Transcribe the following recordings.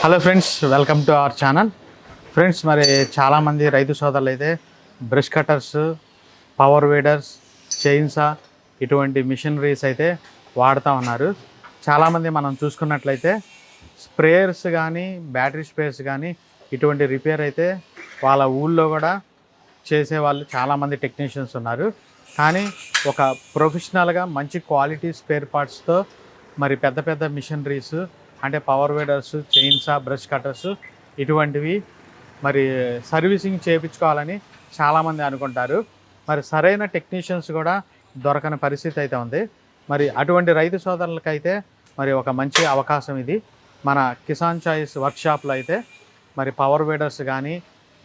Hello friends, welcome to our channel. Friends, మరి చాలామంది రైతు సోదరులు అయితే బ్రష్ కట్టర్స్, పవర్ వీడర్స్, చైన్సా ఇటువంటి మిషనరీస్ అయితే వాడుతూ ఉన్నారు. చాలామంది మనం చూసుకున్నట్లయితే స్ప్రేయర్స్ కానీ, బ్యాటరీ స్ప్రేయర్స్ కానీ ఇటువంటి రిపేర్ అయితే వాళ్ళ ఊళ్ళో కూడా చేసేవాళ్ళు చాలామంది టెక్నీషియన్స్ ఉన్నారు. కానీ ఒక ప్రొఫెషనల్గా మంచి క్వాలిటీ స్పేర్ పార్ట్స్తో మరి పెద్ద పెద్ద మిషనరీస్ అంటే పవర్ వీడర్స్, చైన్సా, బ్రష్ కట్టర్స్ ఇటువంటివి మరి సర్వీసింగ్ చేయించుకోవాలని చాలామంది అనుకుంటారు. మరి సరైన టెక్నీషియన్స్ కూడా దొరకని పరిస్థితి అయితే ఉంది. మరి అటువంటి రైతు సోదరులకైతే మరి ఒక మంచి అవకాశం ఇది. మన కిసాన్ చాయిస్ వర్క్షాప్లో అయితే మరి పవర్ వీడర్స్ కానీ,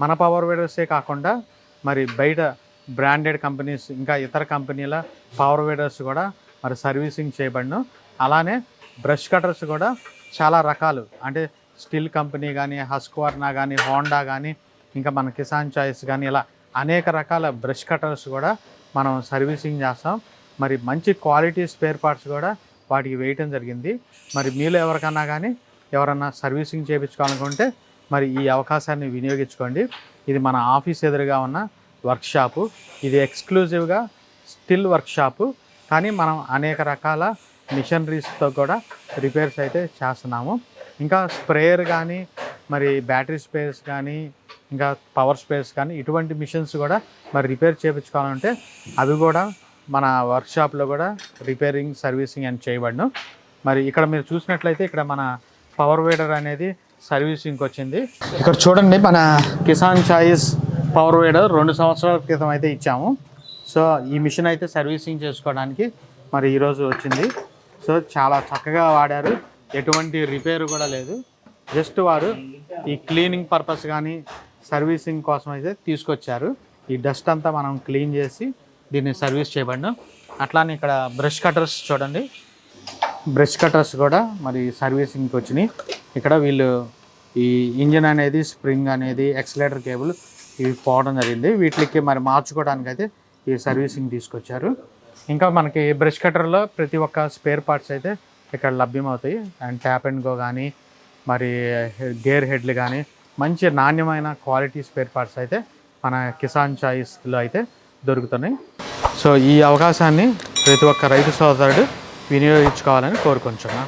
మన పవర్ వీడర్సే కాకుండా మరి బయట బ్రాండెడ్ కంపెనీస్ ఇంకా ఇతర కంపెనీల పవర్ వీడర్స్ కూడా మరి సర్వీసింగ్ చేయబడను. అలానే బ్రష్ కట్టర్స్ కూడా చాలా రకాలు అంటే స్టీల్ కంపెనీ కానీ, హస్క్వర్నా కానీ, హోండా కానీ, ఇంకా మన కిసాన్ చాయిస్ కానీ ఇలా అనేక రకాల బ్రష్ కట్టర్స్ కూడా మనం సర్వీసింగ్ చేస్తాం. మరి మంచి క్వాలిటీ స్పేర్ పార్ట్స్ కూడా వాటికి వేయటం జరిగింది. మరి మీలో ఎవరికన్నా కానీ ఎవరన్నా సర్వీసింగ్ చేయించుకోవాలనుకుంటే మరి ఈ అవకాశాన్ని వినియోగించుకోండి. ఇది మన ఆఫీస్ ఎదురుగా ఉన్న వర్క్షాపు. ఇది ఎక్స్క్లూజివ్గా స్టిల్ వర్క్షాపు, కానీ మనం అనేక రకాల మిషనరీస్తో కూడా రిపేర్స్ అయితే చేస్తున్నాము. ఇంకా స్ప్రేయర్ కానీ, మరి బ్యాటరీ స్ప్రేయర్స్ కానీ, ఇంకా పవర్ స్ప్రేయర్స్ కానీ ఇటువంటి మిషన్స్ కూడా మరి రిపేర్ చేయించుకోవాలంటే అవి కూడా మన వర్క్షాప్లో కూడా రిపేరింగ్, సర్వీసింగ్ అని చేయబడను. మరి ఇక్కడ మీరు చూసినట్లయితే ఇక్కడ మన పవర్ వీడర్ అనేది సర్వీసింగ్కి వచ్చింది. ఇక్కడ చూడండి, మన కిసాన్ చాయిస్ పవర్ వీడర్ 2 సంవత్సరాల క్రితం అయితే ఇచ్చాము. సో ఈ మిషన్ అయితే సర్వీసింగ్ చేసుకోవడానికి మరి ఈరోజు వచ్చింది. సో చాలా చక్కగా వాడారు, ఎటువంటి రిపేర్ కూడా లేదు. జస్ట్ వారు ఈ క్లీనింగ్ పర్పస్ కానీ సర్వీసింగ్ కోసం అయితే తీసుకొచ్చారు. ఈ డస్ట్ అంతా మనం క్లీన్ చేసి దీన్ని సర్వీస్ చేయబడిన. అట్లానే ఇక్కడ బ్రష్ కట్టర్స్ చూడండి, బ్రష్ కట్టర్స్ కూడా మరి సర్వీసింగ్కి వచ్చినాయి. ఇక్కడ వీళ్ళు ఈ ఇంజిన్ అనేది, స్ప్రింగ్ అనేది, ఎక్సలేటర్ కేబుల్ ఇవి పోవడం జరిగింది. వీటికి మరి మార్చుకోవడానికి అయితే ఈ సర్వీసింగ్ తీసుకొచ్చారు. ఇంకా మనకి బ్రష్ కట్టర్లో ప్రతి ఒక్క స్పేర్ పార్ట్స్ అయితే ఇక్కడ లభ్యమవుతాయి. అండ్ ట్యాప్ అండ్ గో కానీ, మరి గేర్ హెడ్లు కానీ మంచి నాణ్యమైన క్వాలిటీ స్పేర్ పార్ట్స్ అయితే మన కిసాన్ చాయిస్లో అయితే దొరుకుతున్నాయి. సో ఈ అవకాశాన్ని ప్రతి ఒక్క రైతు సోదరుడు వినియోగించుకోవాలని కోరుకుంటున్నాను.